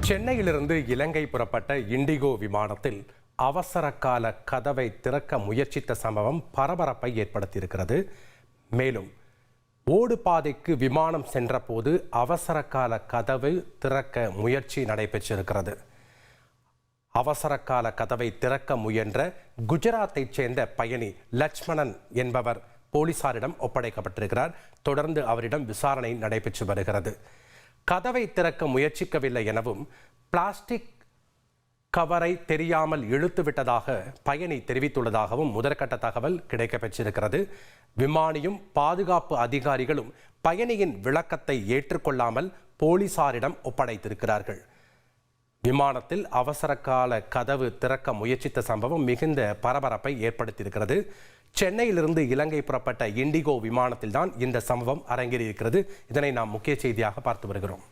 சென்னையிலிருந்து இலங்கை புறப்பட்ட இண்டிகோ விமானத்தில் அவசர கால கதவை திறக்க முயற்சித்த சம்பவம் பரபரப்பை ஏற்படுத்தியிருக்கிறது. மேலும் ஓடுபாதைக்கு விமானம் சென்றபோது அவசர கால கதவு திறக்க முயற்சி நடைபெற்றிருக்கிறது. அவசர கால கதவை திறக்க முயன்ற குஜராத்தைச் சேர்ந்த பயணி லட்சுமணன் என்பவர் போலீசாரிடம் ஒப்படைக்கப்பட்டிருக்கிறார். தொடர்ந்து அவரிடம் விசாரணை நடைபெற்று வருகிறது. கதவை திறக்க முயற்சிக்கவில்லை எனவும் பிளாஸ்டிக் கவரை தெரியாமல் இழுத்துவிட்டதாக பயணி தெரிவித்துள்ளதாகவும் முதற்கட்ட தகவல் கிடைக்கப்பெற்றிருக்கிறது. விமானியும் பாதுகாப்பு அதிகாரிகளும் பயணியின் விளக்கத்தை ஏற்றுக்கொள்ளாமல் போலீசாரிடம் ஒப்படைத்திருக்கிறார்கள். விமானத்தில் அவசர கால கதவு திறக்க முயற்சித்த சம்பவம் மிகுந்த பரபரப்பை ஏற்படுத்தியிருக்கிறது. சென்னையிலிருந்து இலங்கை புறப்பட்ட இண்டிகோ விமானத்தில் தான் இந்த சம்பவம் அரங்கேறியிருக்கிறது. இதனை நாம் முக்கிய செய்தியாக பார்த்து வருகிறோம்.